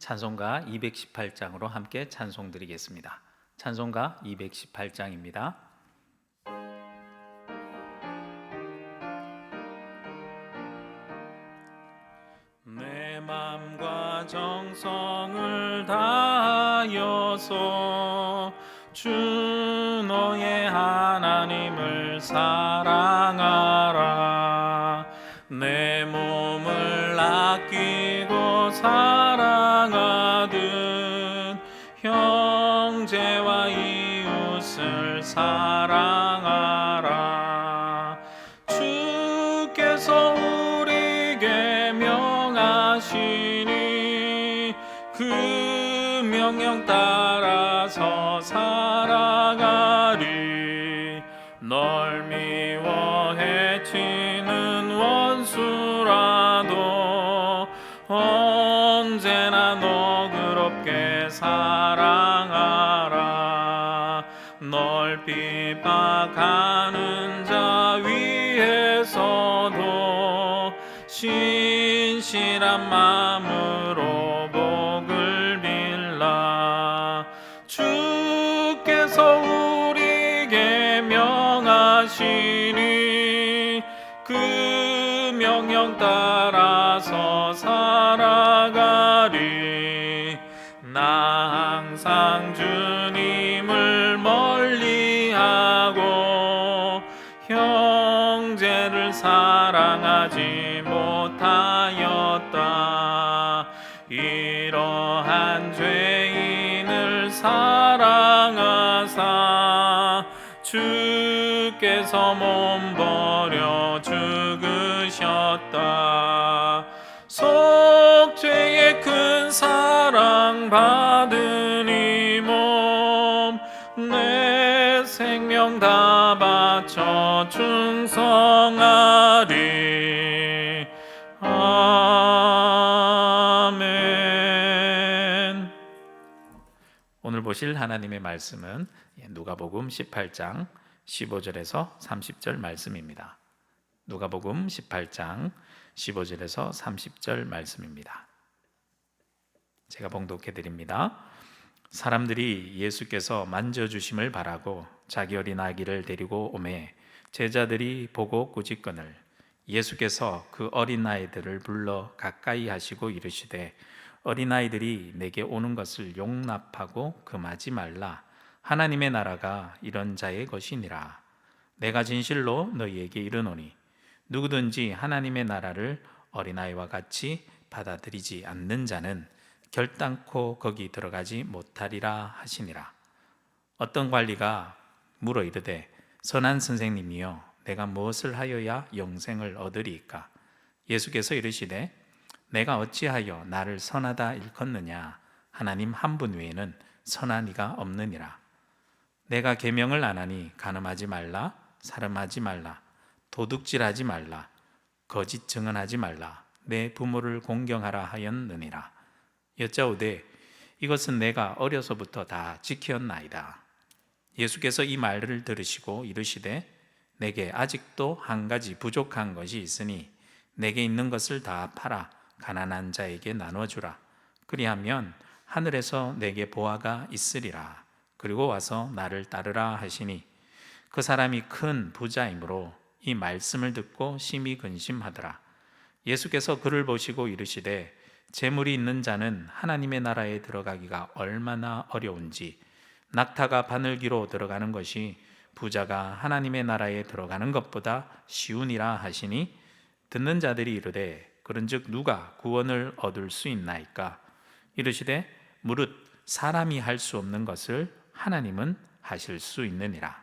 찬송가 218장으로 함께 찬송 드리겠습니다. 찬송가 218장입니다. 내 맘과 정성을 다하여서 주 너의 하나님을 사랑하라. 내 몸을 아끼고 사랑하듯 형제와 이웃을 사랑하라. 주께서 우리에게 명하시니 그 명령 따라서 살아가리. 널 미워 해치는 원수라도 언제나 너그럽게 사랑하라. 널 핍박하는 자 위에서도 신실한 마음으로 복을 빌라. 주께서 우리에게 명하시니 그 명령 따라서 살아가리. 나 항상 주님을 멀리하고 형제를 사랑하지 못하였다. 이러한 죄인을 사랑하사 주께서 몸버려 죽으셨다. 속죄의 큰 사랑 받은 이 몸 내 생명 다 바쳐 충성하리. 아멘. 오늘 보실 하나님의 말씀은 누가복음 18장 15절에서 30절 말씀입니다. 누가복음 18장 15절에서 30절 말씀입니다. 제가 봉독해 드립니다. 사람들이 예수께서 만져주심을 바라고 자기 어린 아기를 데리고 오매 제자들이 보고 꾸짖거늘 예수께서 그 어린 아이들을 불러 가까이 하시고 이르시되 어린아이들이 내게 오는 것을 용납하고 금하지 말라. 하나님의 나라가 이런 자의 것이니라. 내가 진실로 너희에게 이르노니 누구든지 하나님의 나라를 어린아이와 같이 받아들이지 않는 자는 결단코 거기 들어가지 못하리라 하시니라. 어떤 관리가 물어 이르되 선한 선생님이여 내가 무엇을 하여야 영생을 얻으리이까? 예수께서 이르시되 내가 어찌하여 나를 선하다 일컫느냐? 하나님 한 분 외에는 선한 이가 없느니라. 내가 계명을 안 하니 간음하지 말라, 살음하지 말라, 도둑질하지 말라, 거짓 증언하지 말라, 내 부모를 공경하라 하였느니라. 여짜오되 이것은 내가 어려서부터 다 지켰나이다. 예수께서 이 말을 들으시고 이르시되 내게 아직도 한 가지 부족한 것이 있으니 내게 있는 것을 다 팔아 가난한 자에게 나눠주라. 그리하면 하늘에서 내게 보화가 있으리라. 그리고 와서 나를 따르라 하시니 그 사람이 큰 부자이므로 이 말씀을 듣고 심히 근심하더라. 예수께서 그를 보시고 이르시되 재물이 있는 자는 하나님의 나라에 들어가기가 얼마나 어려운지 낙타가 바늘기로 들어가는 것이 부자가 하나님의 나라에 들어가는 것보다 쉬우니라 하시니 듣는 자들이 이르되 그런즉 누가 구원을 얻을 수 있나이까? 이르시되 무릇 사람이 할 수 없는 것을 하나님은 하실 수 있느니라.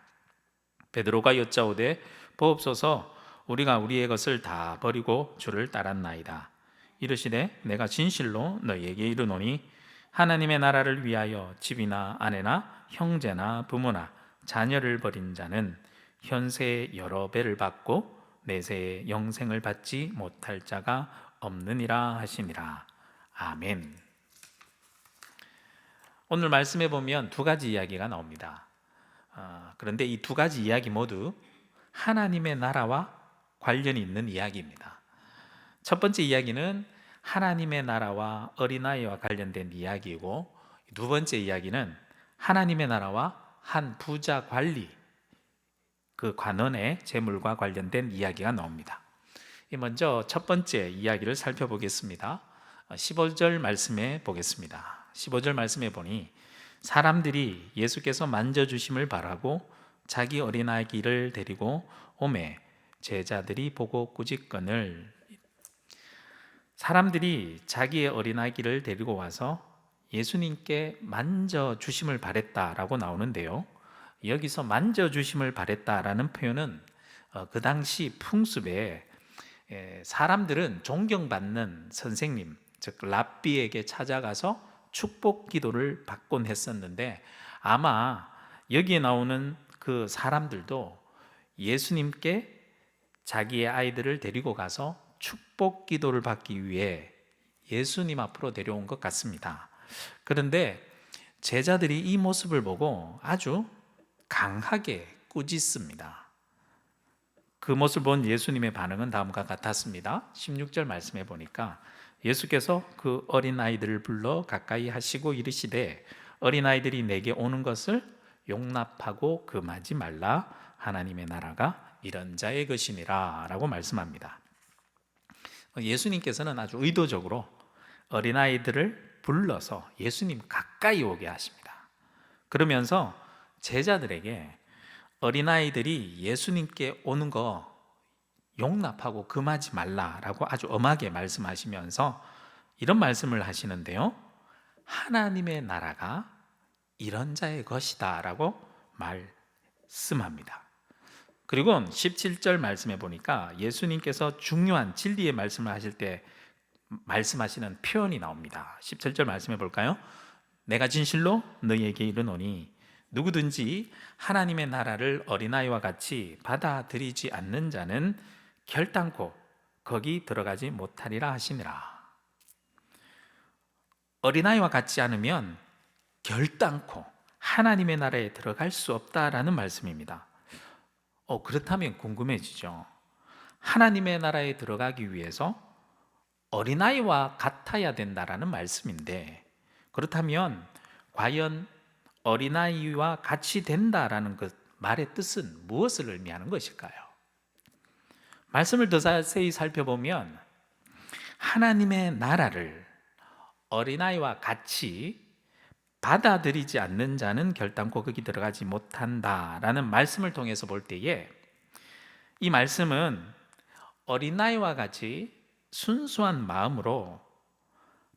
베드로가 여짜오되 보옵소서 우리가 우리의 것을 다 버리고 주를 따랐나이다. 이르시되 내가 진실로 너희에게 이르노니 하나님의 나라를 위하여 집이나 아내나 형제나 부모나 자녀를 버린 자는 현세에 여러 배를 받고 내세에 영생을 받지 못할 자가 없느니라 하시니라. 아멘. 오늘 말씀에 보면 두 가지 이야기가 나옵니다. 그런데 이 두 가지 이야기 모두 하나님의 나라와 관련이 있는 이야기입니다. 첫 번째 이야기는 하나님의 나라와 어린아이와 관련된 이야기이고, 두 번째 이야기는 하나님의 나라와 한 부자 관리, 그 관원의 재물과 관련된 이야기가 나옵니다. 먼저 첫 번째 이야기를 살펴보겠습니다. 15절 말씀에 보겠습니다. 15절 말씀에 보니 사람들이 예수께서 만져주심을 바라고 자기 어린아기를 데리고 오매 제자들이 보고 꾸짖거늘. 사람들이 자기의 어린아기를 데리고 와서 예수님께 만져주심을 바랬다라고 나오는데요, 여기서 만져주심을 바랬다라는 표현은 그 당시 풍습에 사람들은 존경받는 선생님, 즉 랍비에게 찾아가서 축복 기도를 받곤 했었는데, 아마 여기에 나오는 그 사람들도 예수님께 자기의 아이들을 데리고 가서 축복 기도를 받기 위해 예수님 앞으로 데려온 것 같습니다. 그런데 제자들이 이 모습을 보고 아주 강하게 꾸짖습니다. 그 모습을 본 예수님의 반응은 다음과 같았습니다. 16절 말씀해 보니까 예수께서 그 어린아이들을 불러 가까이 하시고 이르시되 어린아이들이 내게 오는 것을 용납하고 금하지 말라. 하나님의 나라가 이런 자의 것이니라 라고 말씀합니다. 예수님께서는 아주 의도적으로 어린아이들을 불러서 예수님 가까이 오게 하십니다. 그러면서 제자들에게 어린아이들이 예수님께 오는 거 용납하고 금하지 말라라고 아주 엄하게 말씀하시면서 이런 말씀을 하시는데요, 하나님의 나라가 이런 자의 것이다 라고 말씀합니다. 그리고 17절 말씀해 보니까 예수님께서 중요한 진리의 말씀을 하실 때 말씀하시는 표현이 나옵니다. 17절 말씀해 볼까요? 내가 진실로 너희에게 이르노니 누구든지 하나님의 나라를 어린아이와 같이 받아들이지 않는 자는 결단코 거기 들어가지 못하리라 하시니라. 어린아이와 같지 않으면 결단코 하나님의 나라에 들어갈 수 없다라는 말씀입니다. 그렇다면 궁금해지죠. 하나님의 나라에 들어가기 위해서 어린아이와 같아야 된다라는 말씀인데, 그렇다면 과연 어린아이와 같이 된다라는 그 말의 뜻은 무엇을 의미하는 것일까요? 말씀을 더 자세히 살펴보면 하나님의 나라를 어린아이와 같이 받아들이지 않는 자는 결단코 거기 들어가지 못한다라는 말씀을 통해서 볼 때에, 이 말씀은 어린아이와 같이 순수한 마음으로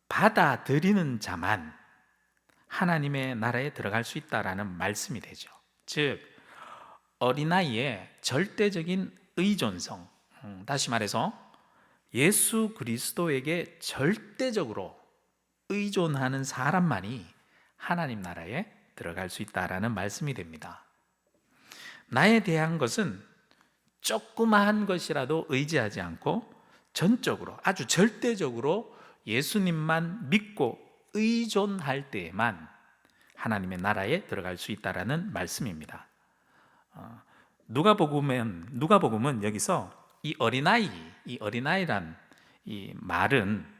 받아들이는 자만 하나님의 나라에 들어갈 수 있다라는 말씀이 되죠. 즉 어린아이의 절대적인 의존성, 다시 말해서 예수 그리스도에게 절대적으로 의존하는 사람만이 하나님 나라에 들어갈 수 있다라는 말씀이 됩니다. 나에 대한 것은 조그마한 것이라도 의지하지 않고 전적으로, 아주 절대적으로 예수님만 믿고 의존할 때에만 하나님의 나라에 들어갈 수 있다라는 말씀입니다. 누가복음은 여기서 이 어린아이란 이 말은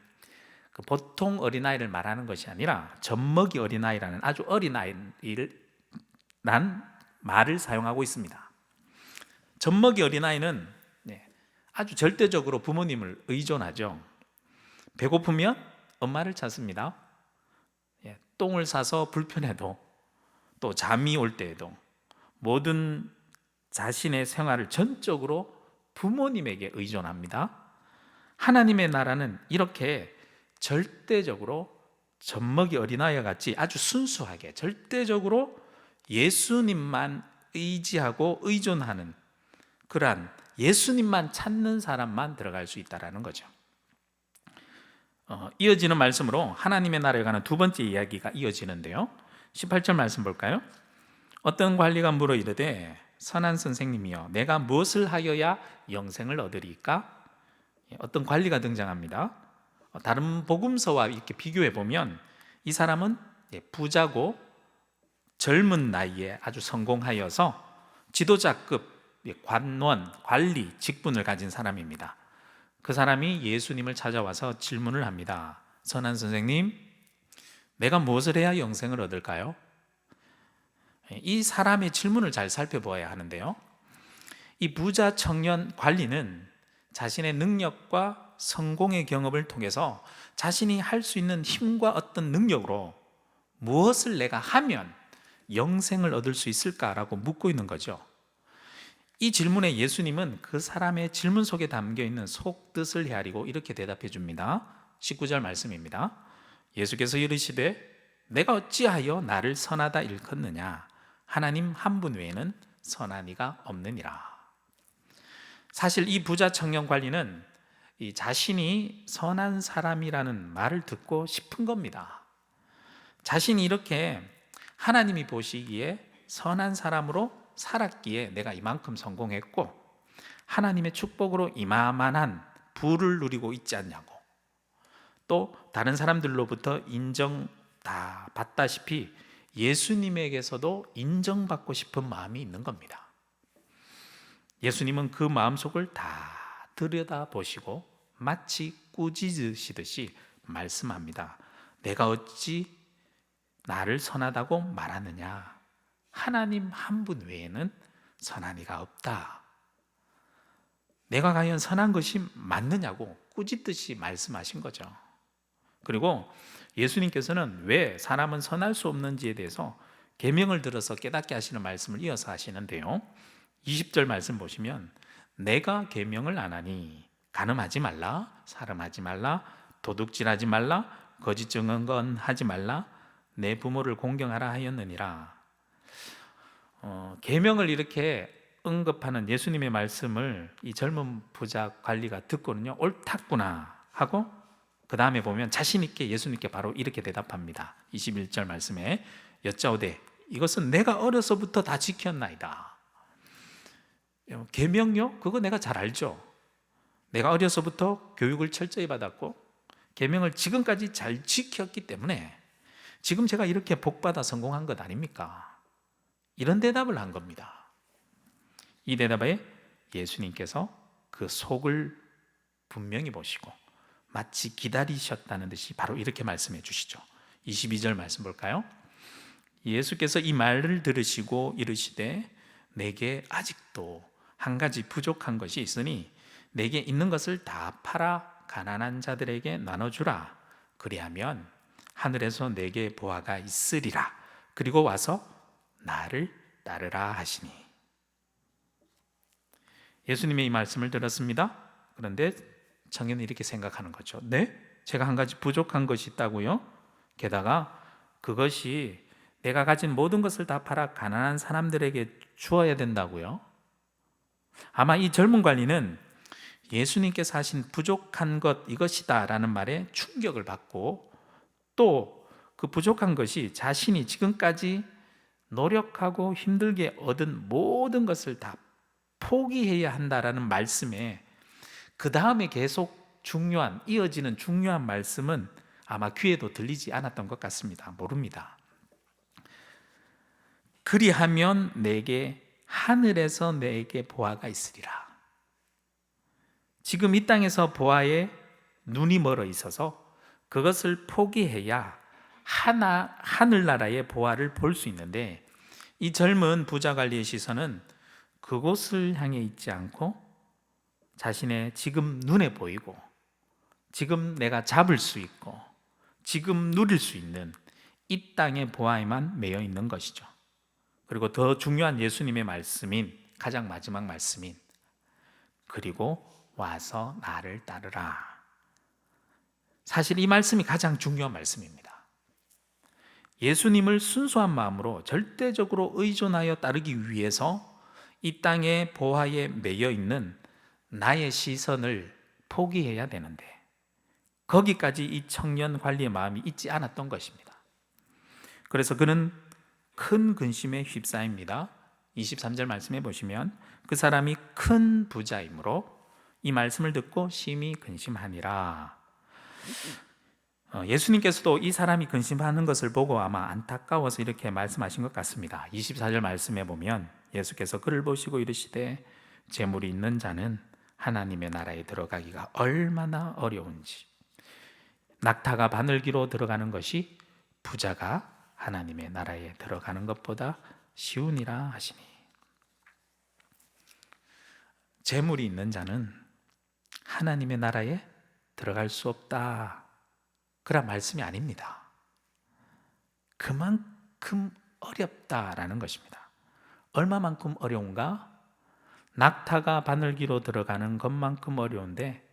보통 어린아이를 말하는 것이 아니라 젖먹이 어린아이라는 아주 어린아이란 말을 사용하고 있습니다. 젖먹이 어린아이는 아주 절대적으로 부모님을 의존하죠. 배고프면 엄마를 찾습니다. 똥을 싸서 불편해도, 또 잠이 올 때에도 모든 자신의 생활을 전적으로 부모님에게 의존합니다. 하나님의 나라는 이렇게 절대적으로 젖먹이 어린아이와 같이 아주 순수하게 절대적으로 예수님만 의지하고 의존하는, 그러한 예수님만 찾는 사람만 들어갈 수 있다는 거죠. 이어지는 말씀으로 하나님의 나라에 관한 두 번째 이야기가 이어지는데요, 18절 말씀 볼까요? 어떤 관리가 물어 이르되 선한 선생님이여 내가 무엇을 하여야 영생을 얻으리까? 어떤 관리가 등장합니다. 다른 복음서와 이렇게 비교해 보면 이 사람은 부자고 젊은 나이에 아주 성공하여서 지도자급 관원, 관리, 직분을 가진 사람입니다. 그 사람이 예수님을 찾아와서 질문을 합니다. 선한 선생님, 내가 무엇을 해야 영생을 얻을까요? 이 사람의 질문을 잘 살펴보아야 하는데요, 이 부자 청년 관리는 자신의 능력과 성공의 경험을 통해서 자신이 할 수 있는 힘과 어떤 능력으로 무엇을 내가 하면 영생을 얻을 수 있을까라고 묻고 있는 거죠. 이 질문에 예수님은 그 사람의 질문 속에 담겨 있는 속뜻을 헤아리고 이렇게 대답해 줍니다. 19절 말씀입니다. 예수께서 이르시되 내가 어찌하여 나를 선하다 일컫느냐? 하나님 한 분 외에는 선한 이가 없느니라. 사실 이 부자 청년 관리는 이 자신이 선한 사람이라는 말을 듣고 싶은 겁니다. 자신이 이렇게 하나님이 보시기에 선한 사람으로 살았기에 내가 이만큼 성공했고 하나님의 축복으로 이만한 부를 누리고 있지 않냐고, 또 다른 사람들로부터 인정 다 받다시피 예수님에게서도 인정받고 싶은 마음이 있는 겁니다. 예수님은 그 마음속을 다 들여다보시고 마치 꾸짖으시듯이 말씀합니다. 내가 어찌 나를 선하다고 말하느냐? 하나님 한 분 외에는 선한 이가 없다. 내가 과연 선한 것이 맞느냐고 꾸짖듯이 말씀하신 거죠. 그리고 예수님께서는 왜 사람은 선할 수 없는지에 대해서 계명을 들어서 깨닫게 하시는 말씀을 이어서 하시는데요, 20절 말씀 보시면 내가 계명을 안 하니 간음하지 말라, 살음하지 말라, 도둑질하지 말라, 거짓 증언하지 말라, 내 부모를 공경하라 하였느니라. 계명을 이렇게 언급하는 예수님의 말씀을 이 젊은 부자 관리가 듣고는요, 옳았구나 하고 그 다음에 보면 자신 있게 예수님께 바로 이렇게 대답합니다. 21절 말씀에 여짜오되 이것은 내가 어려서부터 다 지켰나이다. 계명요? 그거 내가 잘 알죠. 내가 어려서부터 교육을 철저히 받았고 계명을 지금까지 잘 지켰기 때문에 지금 제가 이렇게 복받아 성공한 것 아닙니까? 이런 대답을 한 겁니다. 이 대답에 예수님께서 그 속을 분명히 보시고 마치 기다리셨다는 듯이 바로 이렇게 말씀해 주시죠. 22절 말씀 볼까요? 예수께서 이 말을 들으시고 이르시되 내게 아직도 한 가지 부족한 것이 있으니 내게 있는 것을 다 팔아 가난한 자들에게 나눠주라. 그리하면 하늘에서 내게 보화가 있으리라. 그리고 와서 나를 따르라 하시니. 예수님의 이 말씀을 들었습니다. 그런데 청년은 이렇게 생각하는 거죠. 네? 제가 한 가지 부족한 것이 있다고요? 게다가 그것이 내가 가진 모든 것을 다 팔아 가난한 사람들에게 주어야 된다고요? 아마 이 젊은 관리는 예수님께서 하신 부족한 것 이것이다 라는 말에 충격을 받고 또 그 부족한 것이 자신이 지금까지 노력하고 힘들게 얻은 모든 것을 다 포기해야 한다라는 말씀에 그 다음에 계속 이어지는 중요한 말씀은 아마 귀에도 들리지 않았던 것 같습니다. 모릅니다. 그리하면 하늘에서 내게 보화가 있으리라. 지금 이 땅에서 보화에 눈이 멀어 있어서 그것을 포기해야 하늘나라의 보화를 볼 수 있는데 이 젊은 부자 관리의 시선은 그곳을 향해 있지 않고 자신의 지금 눈에 보이고 지금 내가 잡을 수 있고 지금 누릴 수 있는 이 땅의 보화에만 매여 있는 것이죠. 그리고 더 중요한 예수님의 말씀인 가장 마지막 말씀인 그리고 와서 나를 따르라. 사실 이 말씀이 가장 중요한 말씀입니다. 예수님을 순수한 마음으로 절대적으로 의존하여 따르기 위해서 이 땅의 보화에 매여 있는 나의 시선을 포기해야 되는데 거기까지 이 청년 관리의 마음이 있지 않았던 것입니다. 그래서 그는 큰 근심에 휩싸입니다. 23절 말씀해 보시면 그 사람이 큰 부자이므로 이 말씀을 듣고 심히 근심하니라. 예수님께서도 이 사람이 근심하는 것을 보고 아마 안타까워서 이렇게 말씀하신 것 같습니다. 24절 말씀해 보면 예수께서 그를 보시고 이르시되 재물이 있는 자는 하나님의 나라에 들어가기가 얼마나 어려운지, 낙타가 바늘기로 들어가는 것이 부자가 하나님의 나라에 들어가는 것보다 쉬우니라 하시니, 재물이 있는 자는 하나님의 나라에 들어갈 수 없다, 그런 말씀이 아닙니다. 그만큼 어렵다라는 것입니다. 얼마만큼 어려운가? 낙타가 바늘기로 들어가는 것만큼 어려운데,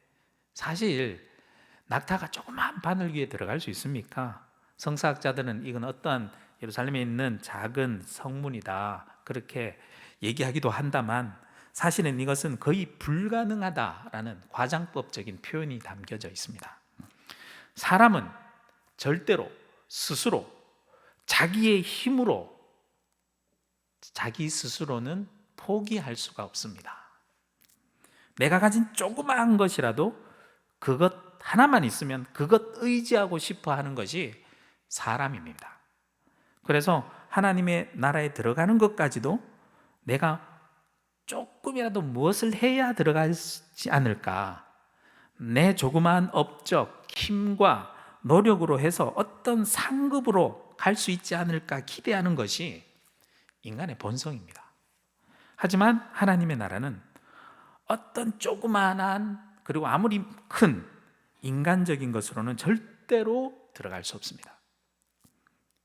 사실 낙타가 조그만 바늘기에 들어갈 수 있습니까? 성사학자들은 이건 어떠한 예루살렘에 있는 작은 성문이다, 그렇게 얘기하기도 한다만, 사실은 이것은 거의 불가능하다라는 과장법적인 표현이 담겨져 있습니다. 사람은 절대로 스스로 자기의 힘으로, 자기 스스로는 포기할 수가 없습니다. 내가 가진 조그마한 것이라도 그것 하나만 있으면 그것 의지하고 싶어 하는 것이 사람입니다. 그래서 하나님의 나라에 들어가는 것까지도 내가 조금이라도 무엇을 해야 들어가지 않을까, 내 조그마한 업적, 힘과 노력으로 해서 어떤 상급으로 갈 수 있지 않을까 기대하는 것이 인간의 본성입니다. 하지만 하나님의 나라는 어떤 조그마한, 그리고 아무리 큰 인간적인 것으로는 절대로 들어갈 수 없습니다.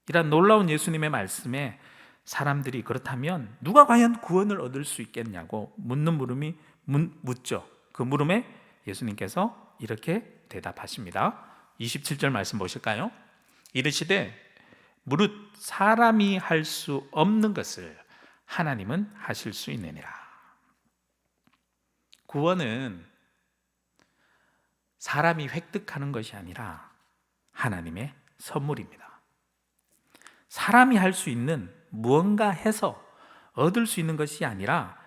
이런 놀라운 예수님의 말씀에 사람들이 그렇다면 누가 과연 구원을 얻을 수 있겠냐고 묻는 물음이 묻죠. 그 물음에 예수님께서 이렇게 대답하십니다. 27절 말씀 보실까요? 이르시되 무릇 사람이 할 수 없는 것을 하나님은 하실 수 있느니라. 구원은 사람이 획득하는 것이 아니라 하나님의 선물입니다. 사람이 할 수 있는, 무언가 해서 얻을 수 있는 것이 아니라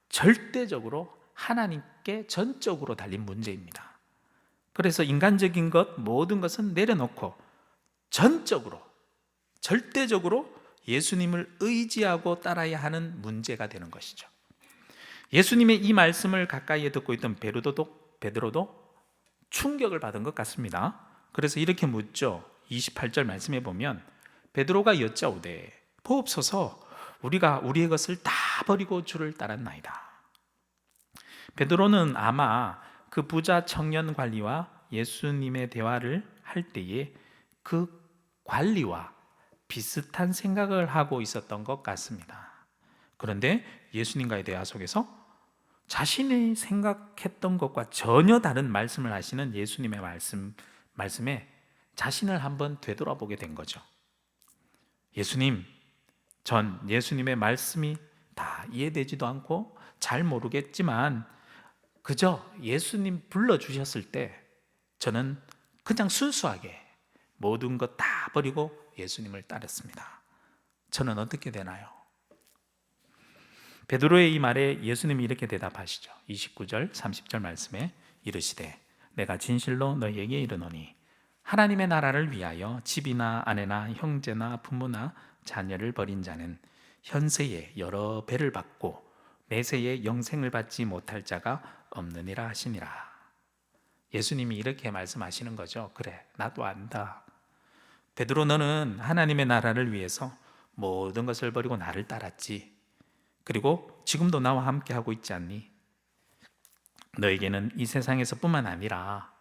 절대적으로 하나님께 전적으로 달린 문제입니다. 그래서 인간적인 것, 모든 것은 내려놓고 전적으로, 절대적으로 예수님을 의지하고 따라야 하는 문제가 되는 것이죠. 예수님의 이 말씀을 가까이에 듣고 있던 베드로도 충격을 받은 것 같습니다. 그래서 이렇게 묻죠. 28절 말씀에 보면 베드로가 여짜오되 보옵소서, 우리가 우리의 것을 다 버리고 주를 따랐나이다. 베드로는 아마 그 부자 청년 관리와 예수님의 대화를 할 때에 그 관리와 비슷한 생각을 하고 있었던 것 같습니다. 그런데 예수님과의 대화 속에서 자신이 생각했던 것과 전혀 다른 말씀을 하시는 예수님의 말씀에 자신을 한번 되돌아보게 된 거죠. 예수님, 전 예수님의 말씀이 다 이해되지도 않고 잘 모르겠지만 그저 예수님 불러주셨을 때 저는 그냥 순수하게 모든 것 다 버리고 예수님을 따랐습니다. 저는 어떻게 되나요? 베드로의 이 말에 예수님이 이렇게 대답하시죠. 29절 30절 말씀에 이르시되 내가 진실로 너희에게 이르노니 하나님의 나라를 위하여 집이나 아내나 형제나 부모나 자녀를 버린 자는 현세에 여러 배를 받고 내세에 영생을 받지 못할 자가 없느니라 하시니라. 예수님이 이렇게 말씀하시는 거죠. 그래, 나도 안다. 베드로, 너는 하나님의 나라를 위해서 모든 것을 버리고 나를 따랐지. 그리고 지금도 나와 함께 하고 있지 않니? 너에게는 이 세상에서뿐만 아니라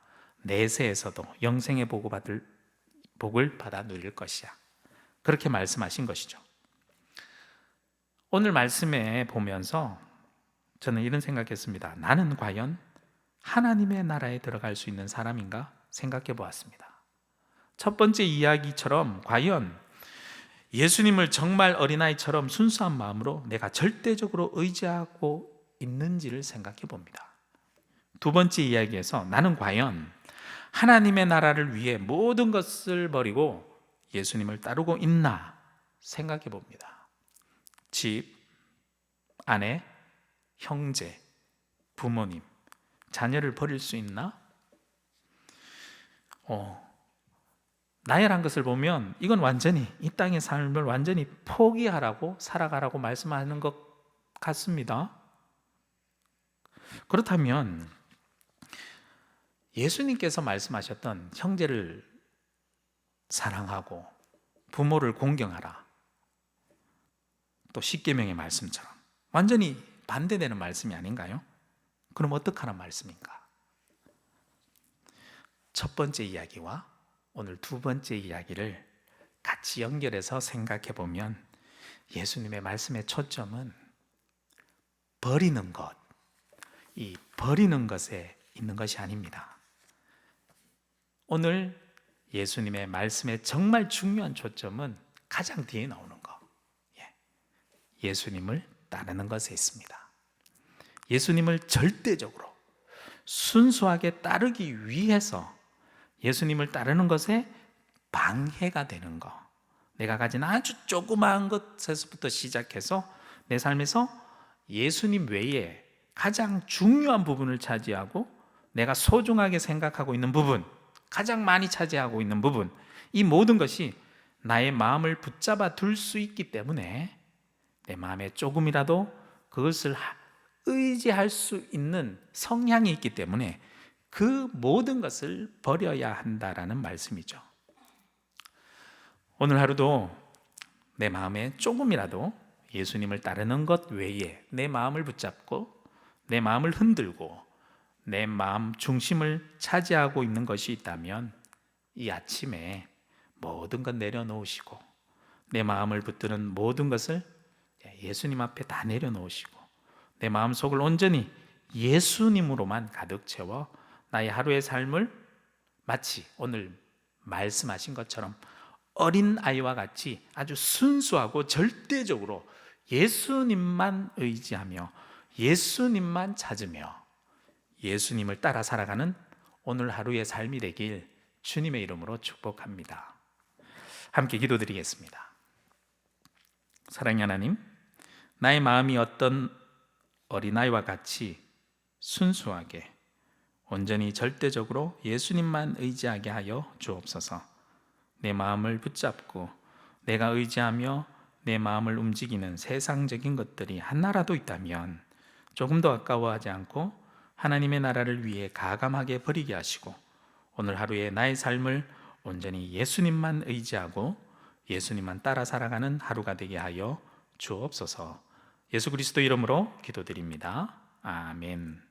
내세에서도 영생의 복을 받아 누릴 것이야. 그렇게 말씀하신 것이죠. 오늘 말씀에 보면서 저는 이런 생각했습니다. 나는 과연 하나님의 나라에 들어갈 수 있는 사람인가 생각해 보았습니다. 첫 번째 이야기처럼 과연 예수님을 정말 어린아이처럼 순수한 마음으로 내가 절대적으로 의지하고 있는지를 생각해 봅니다. 두 번째 이야기에서 나는 과연 하나님의 나라를 위해 모든 것을 버리고 예수님을 따르고 있나 생각해 봅니다. 집, 아내, 형제, 부모님, 자녀를 버릴 수 있나? 나열한 것을 보면 이건 완전히 이 땅의 삶을 완전히 포기하라고 살아가라고 말씀하는 것 같습니다. 그렇다면 예수님께서 말씀하셨던 형제를 사랑하고 부모를 공경하라, 또 십계명의 말씀처럼 완전히 반대되는 말씀이 아닌가요? 그럼 어떡하란 말씀인가? 첫 번째 이야기와 오늘 두 번째 이야기를 같이 연결해서 생각해 보면 예수님의 말씀의 초점은 버리는 것, 이 버리는 것에 있는 것이 아닙니다. 오늘 예수님의 말씀의 정말 중요한 초점은 가장 뒤에 나오는 것, 예수님을 따르는 것에 있습니다. 예수님을 절대적으로 순수하게 따르기 위해서 예수님을 따르는 것에 방해가 되는 것, 내가 가진 아주 조그마한 것에서부터 시작해서 내 삶에서 예수님 외에 가장 중요한 부분을 차지하고 내가 소중하게 생각하고 있는 부분, 가장 많이 차지하고 있는 부분, 이 모든 것이 나의 마음을 붙잡아 둘 수 있기 때문에 내 마음에 조금이라도 그것을 의지할 수 있는 성향이 있기 때문에 그 모든 것을 버려야 한다라는 말씀이죠. 오늘 하루도 내 마음에 조금이라도 예수님을 따르는 것 외에 내 마음을 붙잡고 내 마음을 흔들고 내 마음 중심을 차지하고 있는 것이 있다면 이 아침에 모든 것 내려놓으시고 내 마음을 붙드는 모든 것을 예수님 앞에 다 내려놓으시고 내 마음속을 온전히 예수님으로만 가득 채워 나의 하루의 삶을 마치 오늘 말씀하신 것처럼 어린 아이와 같이 아주 순수하고 절대적으로 예수님만 의지하며 예수님만 찾으며 예수님을 따라 살아가는 오늘 하루의 삶이 되길 주님의 이름으로 축복합니다. 함께 기도드리겠습니다. 사랑의 하나님, 나의 마음이 어떤 어린아이와 같이 순수하게 온전히 절대적으로 예수님만 의지하게 하여 주옵소서. 내 마음을 붙잡고 내가 의지하며 내 마음을 움직이는 세상적인 것들이 하나라도 있다면 조금 더 아까워하지 않고 하나님의 나라를 위해 가감하게 버리게 하시고 오늘 하루의 나의 삶을 온전히 예수님만 의지하고 예수님만 따라 살아가는 하루가 되게 하여 주옵소서. 예수 그리스도 이름으로 기도드립니다. 아멘.